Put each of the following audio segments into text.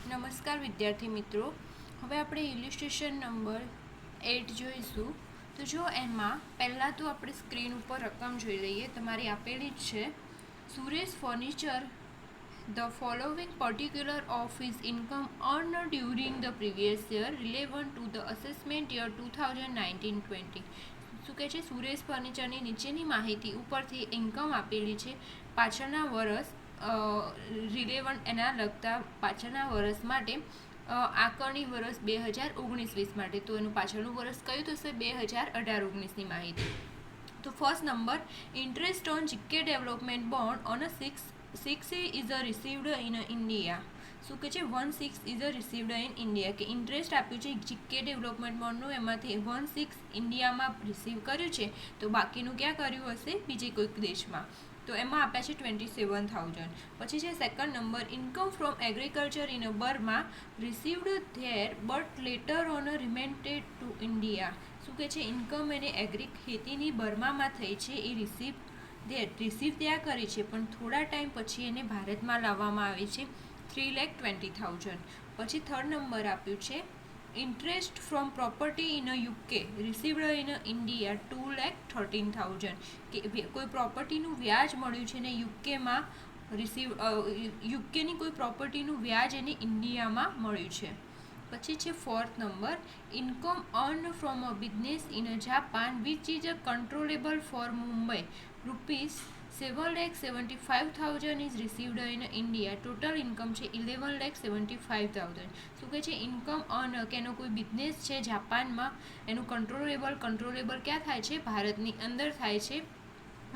નમસ્કાર વિદ્યાર્થી મિત્રો, હવે આપણે ઇલિસ્ટ્રેશન નંબર 8 જોઈશું. તો જો એમાં પહેલાં તો આપણે સ્ક્રીન ઉપર રકમ જોઈ લઈએ. તમારી આપેલી જ છે. Suresh furniture the following particular of his income earn during the previous year relevant to the assessment year 2019-20. શું કહે છે? સુરેશ ફર્નિચરની નીચેની માહિતી ઉપરથી ઇન્કમ આપેલી છે પાછળના વર્ષ રિલેવન્ટ એના લગતા પાછળના વર્ષ માટે આકારણી વર્ષ 2019-20 માટે. તો એનું પાછળનું વર્ષ કયું થશે? 2018-19ની માહિતી. તો first number, interest on GK development bond on 6 is received in India. શું કે છે? 1/6 ઇઝ રિસીવ્ડ ઇન ઇન્ડિયા, કે ઇન્ટરેસ્ટ આપ્યું છે જીકે ડેવલપમેન્ટ બોન્ડનું, એમાંથી 1/6 ઇન્ડિયામાં રિસીવ કર્યું છે. તો બાકીનું ક્યાં કર્યું હશે? બીજે કોઈક દેશમાં. તો એમાં આપ્યા છે 27,000. પછી છે second number, income from agriculture in Burma received there but later on remitted to India. શું કે છે? ઇન્કમ એને ખેતીની બર્મામાં થઈ છે, એ રિસીવ ત્યાં કરી છે, પણ થોડા ટાઈમ પછી એને ભારતમાં લાવવામાં આવી છે 3,20,000. પછી થર્ડ નંબર આપ્યું છે interest from property in UK received in India 2,13,000, કે કોઈ પ્રોપર્ટીનું વ્યાજ મળ્યું છે ને યુકેમાં યુકેની કોઈ પ્રોપર્ટીનું વ્યાજ એને ઇન્ડિયામાં મળ્યું છે. પછી છે fourth number, income earn from a business in Japan which is a controllable for Mumbai ₹7,75,000 is received in India. Total income છે 11,75,000. શું કહે છે? ઇન્કમ અર્ન કે એનો કોઈ બિઝનેસ છે જાપાનમાં, એનું કંટ્રોલેબલ ક્યાં થાય છે? ભારતની અંદર થાય છે,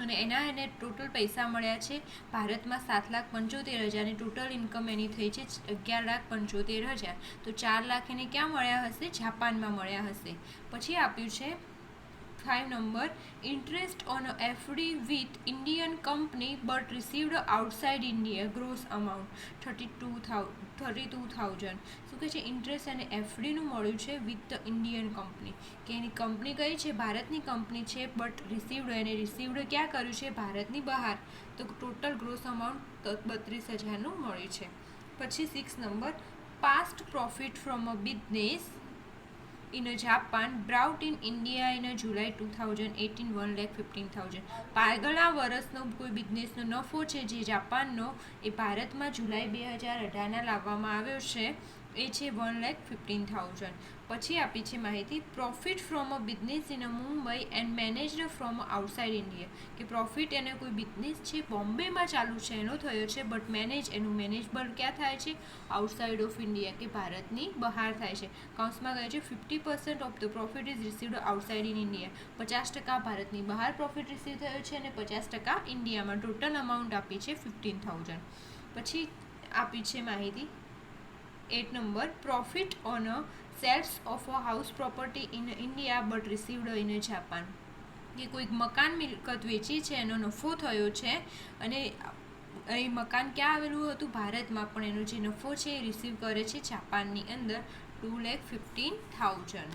અને એને ટોટલ પૈસા મળ્યા છે ભારતમાં 7,75,000, અને ટોટલ ઇન્કમ એની થઈ છે 11,75,000. તો 4 લાખ એને ક્યાં મળ્યા હશે? જાપાનમાં મળ્યા હશે. પછી આપ્યું છે 5 number, interest on FD with Indian company but received outside India gross amount 32,000. શું કહે છે? ઇન્ટરેસ્ટ અને એફડીનું મળ્યું છે વિથ ધ ઇન્ડિયન કંપની, કે એની કંપની કઈ છે? ભારતની કંપની છે, બટ રિસીવ્ડ ક્યાં કર્યું છે? ભારતની બહાર. તો ટોટલ ગ્રોસ અમાઉન્ટ 32,000નું મળ્યું છે. પછી 6 number, past profit from a business in Japan brought in India in July 2018 1,15,000. આગળના વર્ષનો કોઈ બિઝનેસનો નફો છે જે જાપાનનો, એ ભારતમાં જુલાઈ 2018ના લાવવામાં આવ્યો છે, એ છે 1,15,000. પછી આપી છે માહિતી profit from a business in Mumbai and મેનેજડ from outside India, કે પ્રોફિટ એને કોઈ બિઝનેસ છે બોમ્બેમાં ચાલુ છે એનો થયો છે, બટ એનું મેનેજમેન્ટ ક્યાં થાય છે? આઉટસાઇડ ઓફ ઇન્ડિયા, કે ભારતની બહાર થાય છે. કૌંસમાં કહે છે 50% of the profit is received outside in India. 50% ભારતની બહાર પ્રોફિટ રિસીવ થયો છે, અને 50% ઇન્ડિયામાં. ટોટલ અમાઉન્ટ આપી છે 15,000. પછી આપી છે માહિતી 8 number, profit on sales of a house property in India but received in Japan, કે કોઈક મકાન મિલકત વેચી છે, એનો નફો થયો છે, અને એ મકાન ક્યાં આવેલું હતું? ભારતમાં, પણ એનો જે નફો છે એ રિસીવ કરે છે જાપાનની અંદર 2,15,000.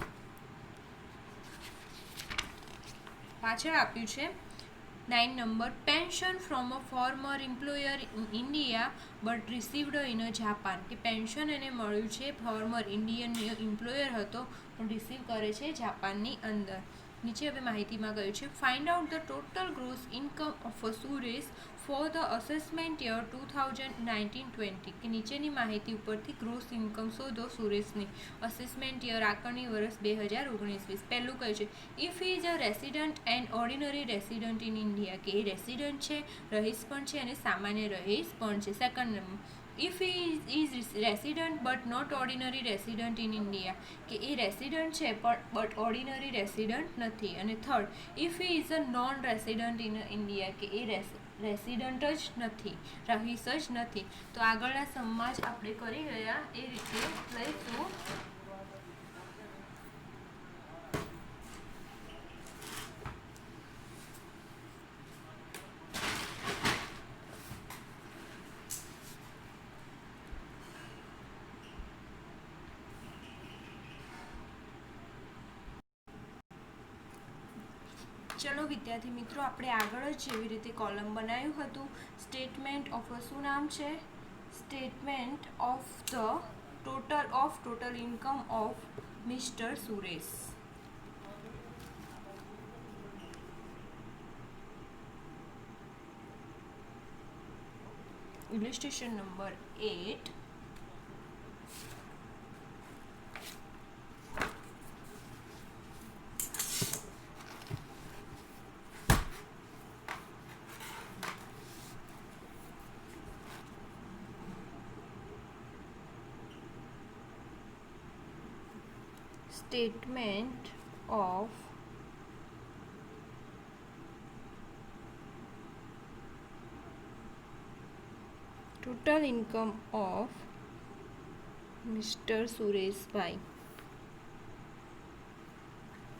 પાછળ આપ્યું છે 9 number, pension from a former employer in India but received in Japan, કે પેન્શન એને મળ્યું છે, ફોર્મર ઇન્ડિયન એમ્પ્લોયર હતો પણ રિસીવ કરે છે જાપાનની અંદર. નીચે હવે માહિતીમાં કહ્યું છે find out the total gross income of Suresh for the assessment year 2019-20, કે નીચેની માહિતી ઉપરથી ગ્રોસ ઇન્કમ શોધો સુરેશની અસેસમેન્ટ યર આકારણી વર્ષ 2019-20. પહેલું કહ્યું છે if he is a resident and ordinary resident in India, કે એ રેસિડન્ટ છે, રહીશ પણ છે, અને સામાન્ય રહીશ પણ છે. Second number, if he is resident but not ordinary resident in India, કે એ રેસિડન્ટ છે પણ બટ ઓર્ડિનરી રેસિડન્ટ નથી. અને third, if he is a non resident in India, કે એ રેસિડન્ટ જ નથી, રહીશ જ નથી. તો આગળના સમમાં જ આપણે કરી ગયા એ રીતે લઈશું. ચલો વિદ્યાર્થી મિત્રો, આપણે આગળ જ જેવી રીતે કોલમ બનાવ્યું હતું સ્ટેટમેન્ટ ઓફ, શું નામ છે? Statement of the total income of Mr. Suresh. Illustration number 8. Statement of total income of Mr. Suresh ભાઈ,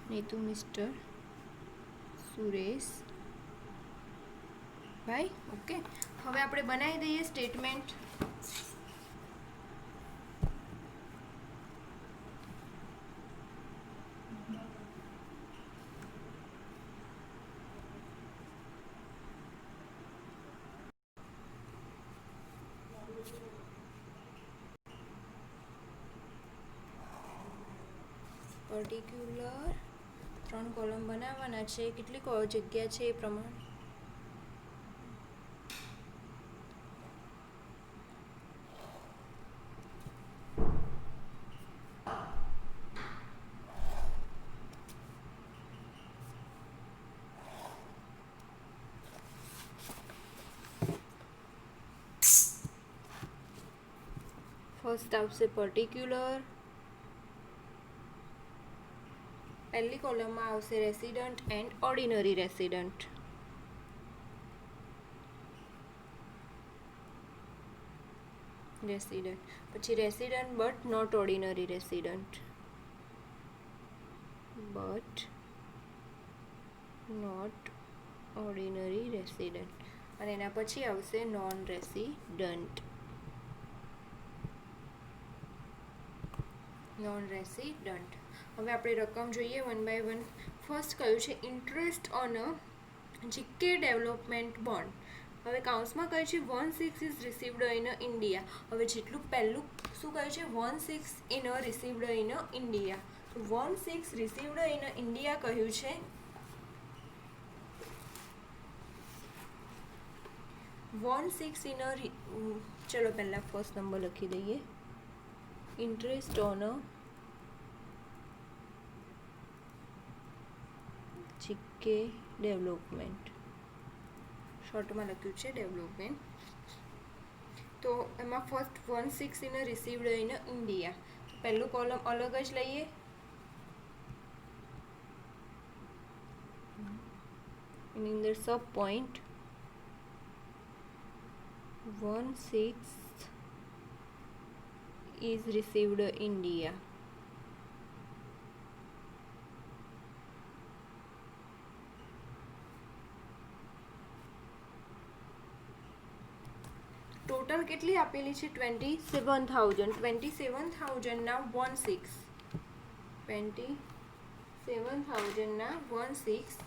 નહીં તો મિસ્ટર સુરેશ ભાઈ. ઓકે, હવે આપણે બનાવી દઈએ સ્ટેટમેન્ટ. પર્ટિક્યુલર 3 કોલમ બનાવવાના છે. કેટલી જગ્યા છે એ પ્રમાણે ફર્સ્ટ આવશે પર્ટિક્યુલર. પહેલી કોલમમાં આવશે રેસિડન્ટ એન્ડ ઓર્ડિનરી રેસિડન્ટ. પછી resident but not ordinary resident. અને એના પછી આવશે નોન રેસિડન્ટ. હવે આપણે રકમ જોઈએ વન બાય વન. ફર્સ્ટ કયું છે interest on a GK development bond. હવે કાઉન્સમાં કહ્યું છે 1/6 ઇઝ રિસીવ્ડ ઇન ઇન્ડિયા. હવે જેટલું પહેલું શું કહ્યું છે 1/6 in received in India. 1/6 received in India કહ્યું છે. ચલો પહેલાં ફર્સ્ટ નંબર લખી દઈએ. Interest on a GK development, શોર્ટમાં લખ્યું છે ડેવલપમેન્ટ. તો એમાં first 1/6 in received in India. પહેલું કોલમ અલગ જ લઈએ. એની અંદર sub point 1/6 is received India. Total કેટલી આપેલી છે 27,000. 27,000 ના 1/6, 27,000 ના 1/6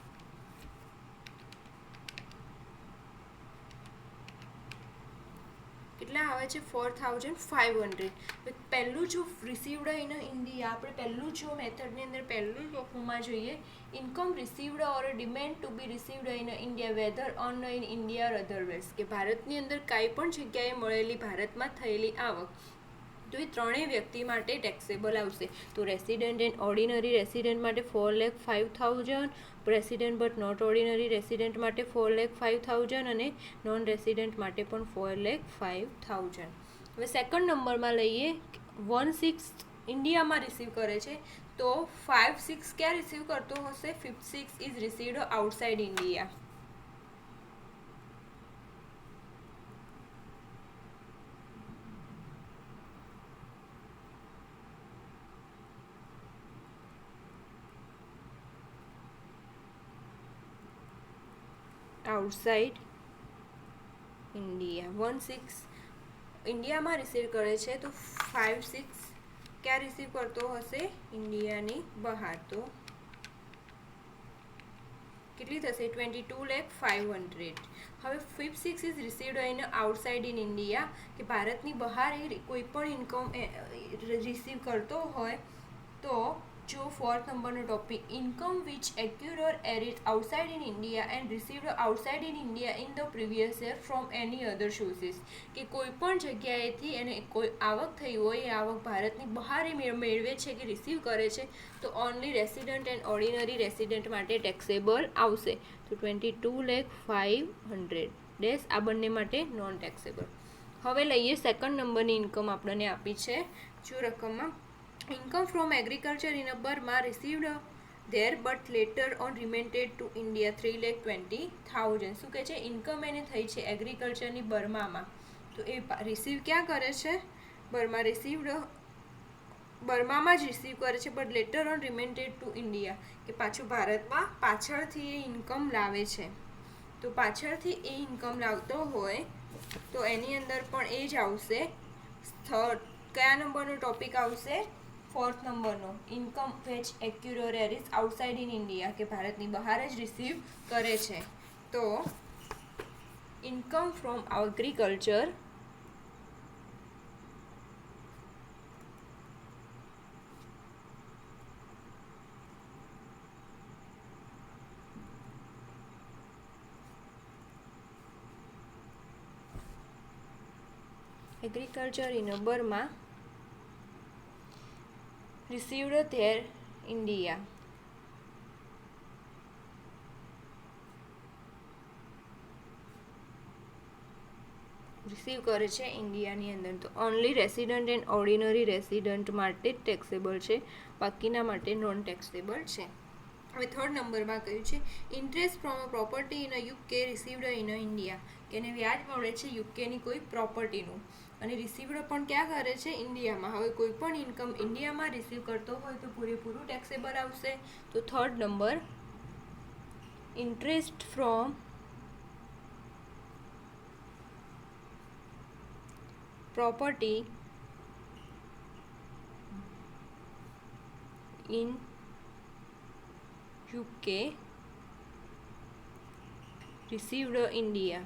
કેટલા આવે છે 4,500. પહેલું જો રિસીવ્ડ ઇન ઇન્ડિયા, આપણે પહેલું જો મેથડની અંદર પહેલું લખવામાં જોઈએ income received or demand to be received in India whether on in India or otherwise, કે ભારતની અંદર કાંઈ પણ જગ્યાએ મળેલી ભારતમાં થયેલી આવક, તો એ ત્રણેય વ્યક્તિ માટે ટેક્સેબલ આવશે. તો રેસિડન્ટ એન્ડ ઓર્ડિનરી રેસિડન્ટ માટે 4,05,000, resident but not ordinary resident માટે 4,05,000 અને નોન રેસિડન્ટ માટે પણ 4,05,000. હવે સેકન્ડ નંબરમાં લઈએ 1/6 ઇન્ડિયામાં રિસીવ કરે છે, તો 5/6 ક્યાં રિસીવ કરતો હશે 5/6 is received outside India. Outside India 1/6 ઇન્ડિયામાં રિસીવ કરે છે, તો 5/6 ક્યાં રિસીવ કરતો હશે ઇન્ડિયાની બહાર. તો કેટલી થશે 22,05,000. હવે 5th 6 is received in outside in India, કે ભારતની બહાર એ કોઈ પણ ઇન્કમ રિસીવ કરતો હોય તો જો 4th નંબરનો topic income which accrue or arise outside in India and received outside in India in the previous year from any other sources, કે કોઈ પણ જગ્યાએથી એને કોઈ આવક થઈ હોય એ આવક ભારતની બહાર એ મેળવે છે કે રિસીવ કરે છે તો only resident and ordinary resident માટે ટેક્સેબલ આવશે. તો 22,05,000 ડેશ આ બંને માટે નોન ટેક્સેબલ. હવે લઈએ સેકન્ડ નંબરની ઇન્કમ આપણને આપી છે જો રકમમાં income from agriculture in Burma received there but later on remitted to India 3,20,000. શું કહે છે? ઇન્કમ એને થઈ છે એગ્રીકલ્ચરની બર્મામાં, તો એ રિસીવ ક્યાં કરે છે? બર્મામાં જ રિસીવ કરે છે, but later on remitted to India, કે પાછું ભારતમાં પાછળથી એ ઇન્કમ લાવે છે. તો પાછળથી એ ઇન્કમ લાવતો હોય તો એની અંદર પણ એ જ આવશે. કયા નંબરનો ટોપિક આવશે? 4th નંબરનો ઇન્કમ વેચ એક્યુર એરિસ આઉટસાઇડ ઇન ઇન્ડિયા, કે ભારતની બહાર જ રિસીવ કરે છે. તો income from agriculture in Burma received their India. Receive કરે છે ઇન્ડિયાની અંદર, તો only resident and ordinary resident માટે જ ટેક્સેબલ છે, બાકીના માટે નોન ટેક્સેબલ છે. હવે થર્ડ નંબરમાં કહ્યું છે interest from a property in a UK received in a India, કે એને વ્યાજ મળે છે યુકેની કોઈ પ્રોપર્ટીનું અને રિસીવડ પણ ક્યાં કરે છે? ઇન્ડિયામાં. હવે કોઈ પણ ઇન્કમ ઇન્ડિયામાં રિસીવ કરતો હોય તો પૂરેપૂરું ટેક્સેબલ આવશે. તો third number interest from property in UK received India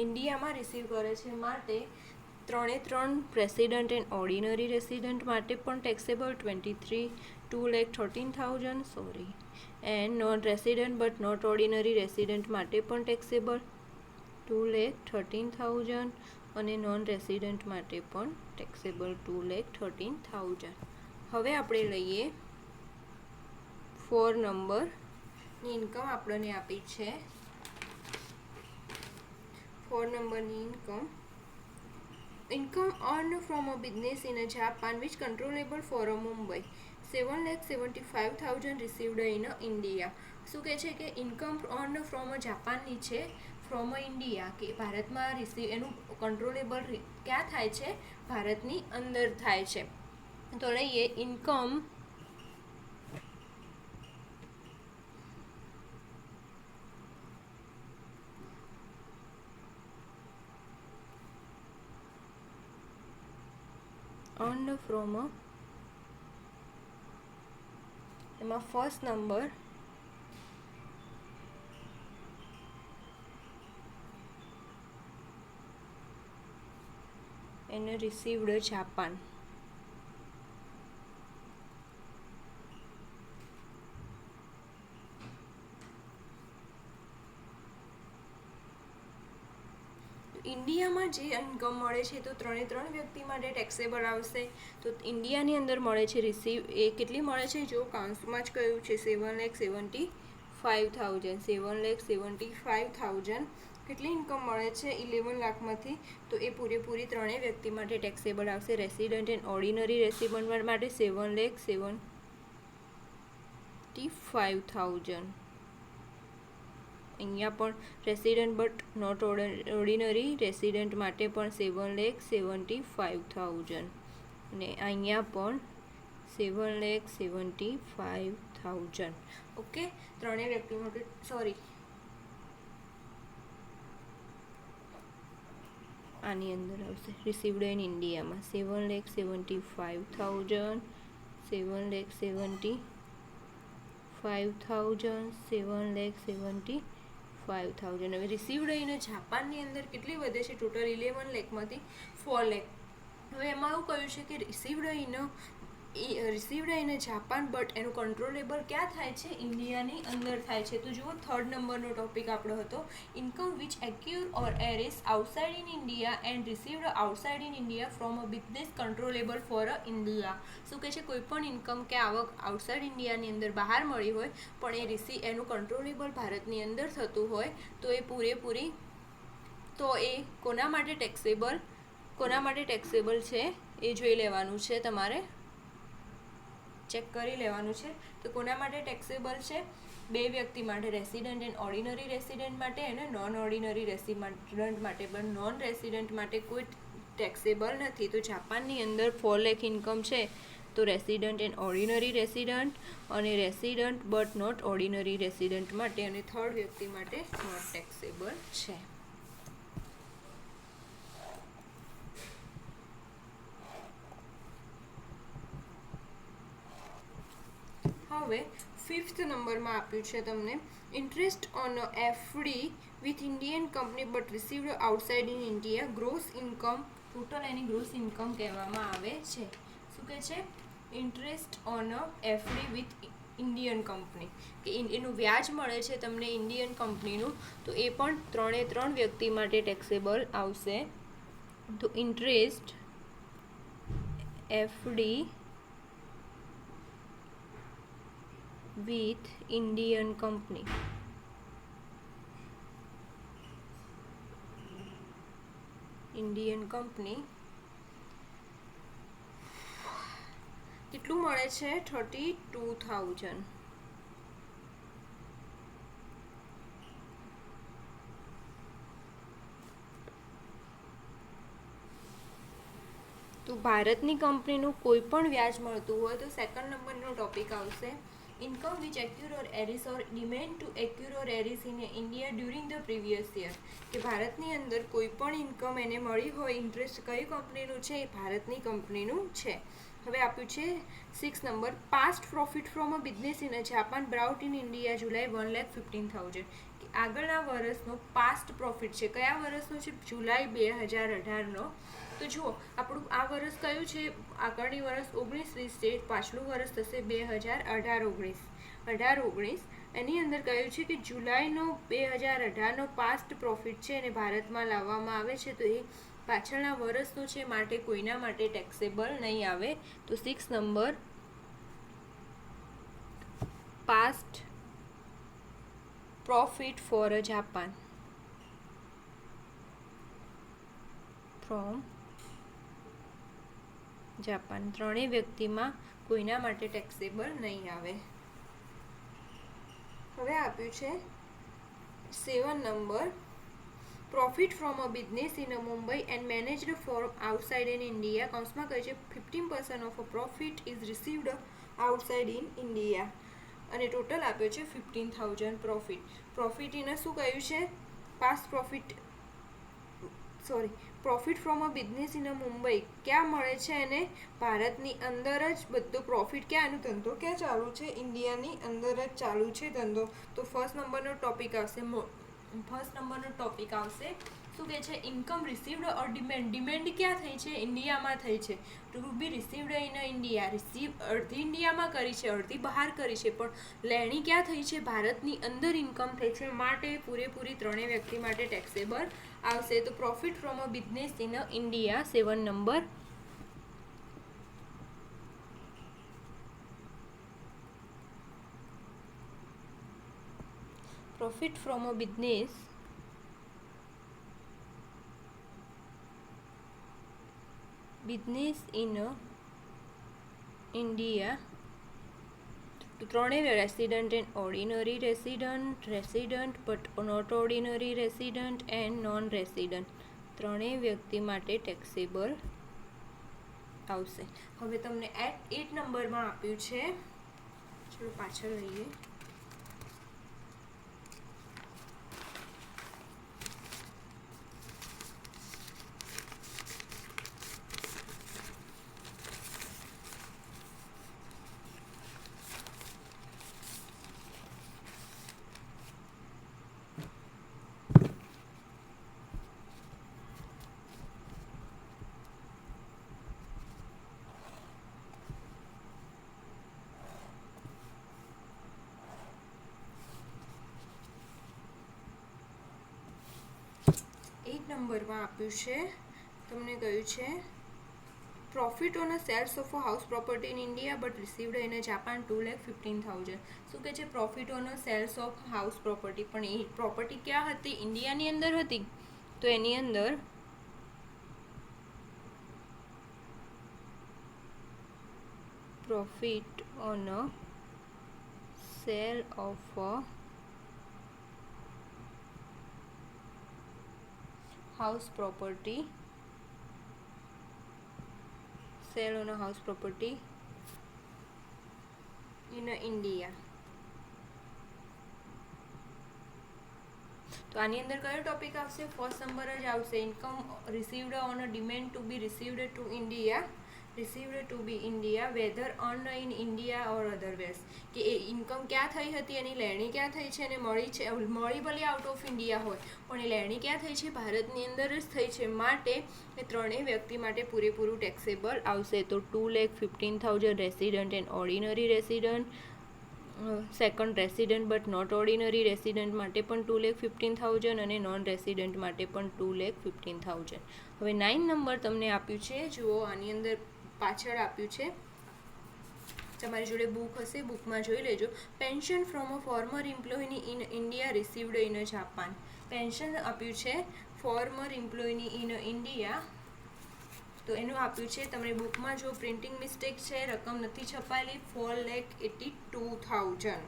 ઇન્ડિયામાં રિસીવ કરે છે માટે 3 રેસિડન્ટ એન્ડ ઓર્ડિનરી રેસિડન્ટ માટે પણ taxable 2,13,000 sorry, and non resident but not ordinary resident માટે પણ ટેક્સેબલ 2,13,000 અને નોન રેસિડન્ટ માટે પણ ટેક્સેબલ 2,13,000. હવે આપણે લઈએ 4 નંબરની ઇન્કમ આપણને આપી છે. 4 નંબરની income earned from a business in a Japan which controllable for a Mumbai 7,75,000 received in India. શું કહે છે કે ઇન્કમ earned from a જાપાનની છે, ફ્રોમ અ ઇન્ડિયા, કે ભારતમાં રિસીવ એનું કંટ્રોલેબલ ક્યાં થાય છે? ભારતની અંદર થાય છે. તો લઈએ ઇન્કમ earned from a, એમાં ફર્સ્ટ નંબર એને રિસીવડ જાપાન. ઇન્ડિયામાં જે ઇન્કમ મળે છે તો 3 વ્યક્તિ માટે ટેક્સેબલ આવશે. તો ઇન્ડિયાની અંદર મળે છે રિસીવ, એ કેટલી મળે છે? જો કાઉન્સમાં જ કહ્યું છે 7,75,000. 7,75,000 કેટલી ઇન્કમ મળે છે? 11 લાખમાંથી, તો એ પૂરેપૂરી 3 વ્યક્તિ માટે ટેક્સેબલ આવશે. રેસિડન્ટ એન્ડ ઓર્ડિનરી રેસિડન્ટ માટે 7,75,000. અહીંયા પણ resident but not ordinary resident માટે પણ 7,75,000 અને અહીંયા પણ 7,75,000. ઓકે, 3 વ્યક્તિ માટે આની અંદર આવશે રિસીવડ ઇન ઇન્ડિયામાં 7,75,000 7,75,000 હવે રિસીવડ ઇન જાપાનની અંદર કેટલી વધે છે ટોટલ 11 લાખમાંથી 4 લાખ હવે એમાં એવું કહ્યું છે કે રિસીવડ ઇન જાપાન બટ એનું કંટ્રોલેબલ ક્યાં થાય છે ઇન્ડિયાની અંદર થાય છે તો જુઓ થર્ડ નંબરનો ટોપિક આપણો હતો income which accrue or arise outside in India and received outside in India from a business controllable for a India શું કહે છે કોઈ પણ ઇન્કમ કે આવક આઉટસાઇડ ઇન્ડિયાની અંદર બહાર મળી હોય પણ એનું કંટ્રોલેબલ ભારતની અંદર થતું હોય તો એ પૂરેપૂરી તો એ કોના માટે ટેક્સેબલ છે એ જોઈ લેવાનું છે તમારે ચેક કરી લેવાનું છે તો કોના માટે ટેક્સેબલ છે બે વ્યક્તિ માટે રેસિડન્ટ એન્ડ ઓર્ડિનરી રેસિડન્ટ માટે અને નોન ઓર્ડિનરી રેસિડન્ટ માટે પણ નોન રેસિડન્ટ માટે કોઈ ટેક્સેબલ નથી તો જાપાનની અંદર 4 લાખ ઇન્કમ છે તો રેસિડન્ટ એન્ડ ઓર્ડિનરી રેસિડન્ટ અને resident but not ordinary resident માટે અને થર્ડ વ્યક્તિ માટે નોટ ટેક્સેબલ છે હવે 5th નંબરમાં આપ્યું છે તમને interest on FD with Indian company but received outside in India gross income total any gross income કહેવામાં આવે છે શું કહે છે interest on FD with Indian company કે એનું વ્યાજ મળે છે તમને ઇન્ડિયન કંપનીનું તો એ પણ 3 વ્યક્તિ માટે ટેક્સેબલ આવશે તો interest FD with Indian company કેટલું મળે છે 32,000 તો ભારતની કંપનીનું કોઈ પણ વ્યાજ મળતું હોય તો સેકન્ડ નંબરનો ટોપિક આવશે income which accrue or arise or demand to accrue or arise in India during the previous year કે ભારતની અંદર કોઈ પણ ઇન્કમ એને મળી હોય ઇન્ટરેસ્ટ કઈ કંપનીનું છે એ ભારતની કંપનીનું છે હવે આપ્યું છે 6 number past profit from a business in Japan brought in India July 1,15,000 કે આગળના વર્ષનો પાસ્ટ પ્રોફિટ છે કયા વર્ષનો છે જુલાઈ 2018નો તો જુઓ આપણું આ વર્ષ કયું છે આગળની વર્ષ 19-20 છે પાછલું વર્ષ થશે 2018-19 એની અંદર કહ્યું છે કે જુલાઈનો 2018નો પાસ્ટ પ્રોફિટ છે અને ભારતમાં લાવવામાં આવે છે તો એ પાછળના વર્ષનો છે માટે કોઈના માટે ટેક્સેબલ નહીં આવે તો 6 number past profit for a Japan from Japan ત્રણેય વ્યક્તિમાં કોઈના માટે ટેક્સેબલ નહીં આવે હવે આપ્યું છે 7 number profit from a business in Mumbai and managed for outside in India કૌંસમાં કહે છે 15% of a profit is received outside in India અને ટોટલ આપ્યો છે 15,000 પ્રોફિટ એને શું કહ્યું છે past profit from a business in Mumbai ક્યાં મળે છે એને ભારતની અંદર જ બધો પ્રોફિટ ક્યાં એનો ધંધો ક્યાં ચાલુ છે ઇન્ડિયાની અંદર જ ચાલુ છે ધંધો તો ફર્સ્ટ નંબરનો ટોપિક આવશે શું કહે છે ઇન્કમ રિસીવડ ઓર ડિમેન્ડ ક્યાં થઈ છે ઇન્ડિયામાં થઈ છે to be received in India અડધી ઇન્ડિયામાં કરી છે અડધી બહાર કરી છે પણ લેણી ક્યાં થઈ છે ભારતની અંદર ઇન્કમ થઈ છે માટે પૂરેપૂરી ત્રણેય વ્યક્તિ માટે ટેક્સેબલ આવશે તો profit from a business in India 7 number profit from a business in India તો ત્રણેય resident and ordinary resident but not ordinary resident and non resident ત્રણેય વ્યક્તિ માટે ટેક્સેબલ આવશે હવે તમને 8 નંબરમાં આપ્યું છે ચલો પાછળ લઈએ 9th નંબરમાં આપ્યું છે, તમને કહ્યું છે profit on a sales of a house property in India but received in Japan 2,15,000. શું કહે છે? Profit on a sales of house property, પણ એ પ્રોપર્ટી ક્યાં હતી? ઇન્ડિયાની અંદર હતી. તો એની અંદર profit on a cell of a house property, sale on a house property in India. તો આની અંદર કયો ટોપિક આવશે? ફર્સ્ટ નંબર જ આવશે, income received on a demand to be received to India, received to be India whether earn in India or otherwise, કે એ income ક્યાં થઈ હતી, એની લેણી ક્યાં થઈ છે, અને મળી ભલે આઉટ ઓફ ઇન્ડિયા હોય પણ એ લેણી ક્યાં થઈ છે? ભારતની અંદર જ થઈ છે. માટે એ ત્રણેય વ્યક્તિ માટે પૂરેપૂરું ટેક્સેબલ આવશે. તો 2,15,000 resident and ordinary resident, second resident but not ordinary resident માટે પણ 2,15,000 અને નોન રેસિડન્ટ માટે પણ 2,15,000. હવે 9 નંબર તમને આપ્યું છે, જુઓ આની અંદર પાછળ આપ્યું છે, તમારી જોડે બુક હશે, બુકમાં જોઈ લેજો. પેન્શન ફ્રોમ અ ફોર્મર એમ્પ્લોયની in India received in Japan. Pension આપ્યું છે ફોર્મર એમ્પ્લોયની ઇન ઇન્ડિયા, તો એનું આપ્યું છે, તમને બુકમાં જો પ્રિન્ટિંગ મિસ્ટેક છે, રકમ નથી છપાયેલી, 4,82,000.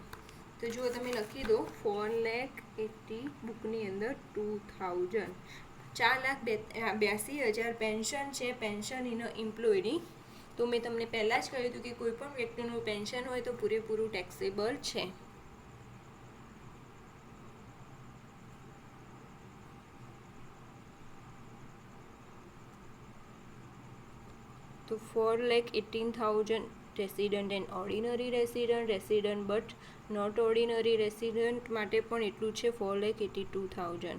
તો જો તમે લખી દો 4,80,000, બુકની અંદર 2,000, 4,82,000 પેન્શન છે, પેન્શન ઇન એમ્પ્લોયની. તો મેં તમને પહેલાં જ કહ્યું હતું કે કોઈ પણ વ્યક્તિનું પેન્શન હોય તો પૂરેપૂરું ટેક્સેબલ છે. તો 4,18,000 resident and ordinary resident, resident but not ordinary resident માટે પણ એટલું છે, 4,82,000.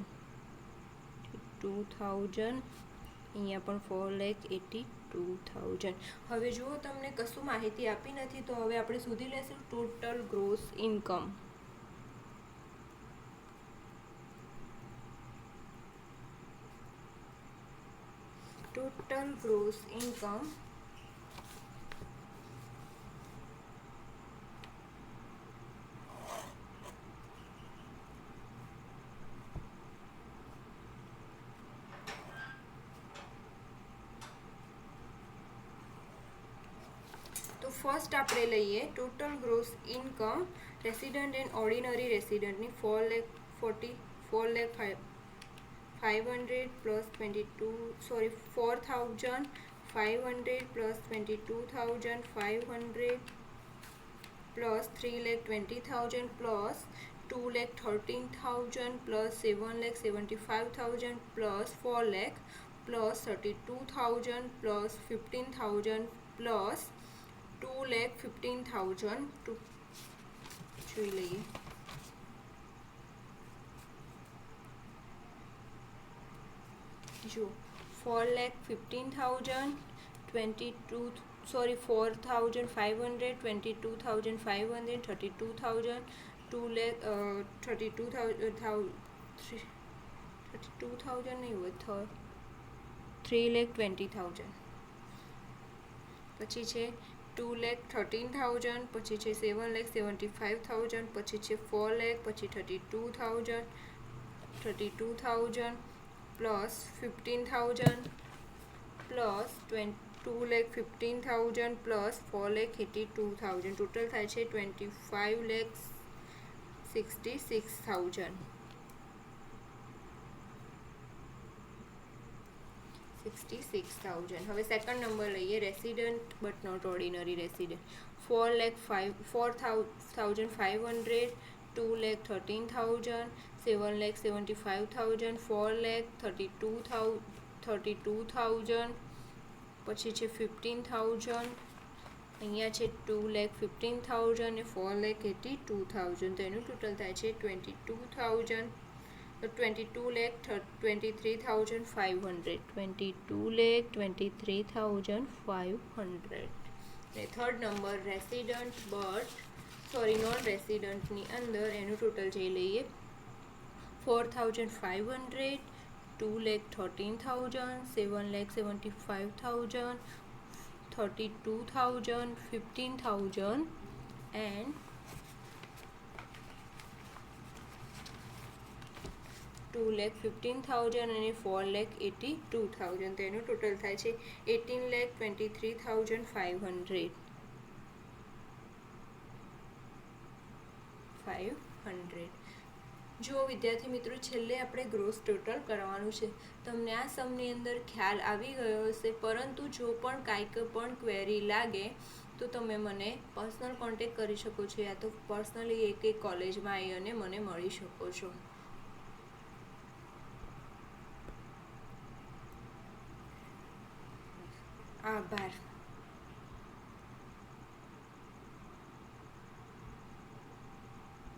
અહીંયા પણ 4,82,000. હવે જો તમને કશું માહિતી આપી નથી તો હવે આપણે શોધી લઈશું total gross income. Total gross income તો ફર્સ્ટ આપણે લઈએ total gross income resident and ordinary રેસિડન્ટની 4,500 plus 4,500 plus 22,500 plus 3,20,000 plus 2,13,000 plus 7,75,000 plus 4 lakh plus 32,000 plus 15,000 plus 2,15,000 જોઈ લઈએ. જો 4,15,000 4,500 22,500 32,000 32,000 નહીં હોય, 3,20,000, પછી છે 2,13,000, પછી છે 7,75,000, પછી છે 4 લાખ, પછી 32,000 પ્લસ 15,000 પ્લસ 2,15,000 પ્લસ 4,82,000, ટોટલ થાય છે 25,66,000. 66,000. હવે સેકન્ડ નંબર લઈએ, resident but not ordinary resident. 4,500 2,13,000 7,75,000 4,32,000 પછી છે 15,000, અહીંયા છે 2,15,000 અને 4,82,000, તો એનું ટોટલ થાય છે 22,000. તો 22,23,500 22,23,500. થર્ડ નંબર રેસિડન્ટ નોન રેસિડન્ટની અંદર એનું ટોટલ જઈ લઈએ 4,500 2,13,000, 7,75,000, 32,000, 15,000 and 2,15,000 અને 4,82,000. તેનું ટોટલ થાય છે 18,23,500. જો વિદ્યાર્થી મિત્રો છેલ્લે આપણે ગ્રોસ ટોટલ કરવાનું છે. તમને આ સમની અંદર ખ્યાલ આવી ગયો હશે, પરંતુ જો પણ કાંઈક પણ ક્વેરી લાગે તો તમે મને પર્સનલ કોન્ટેક્ટ કરી શકો છો, યા તો પર્સનલી એક કોલેજમાં આવી અને મને મળી શકો છો. આભાર.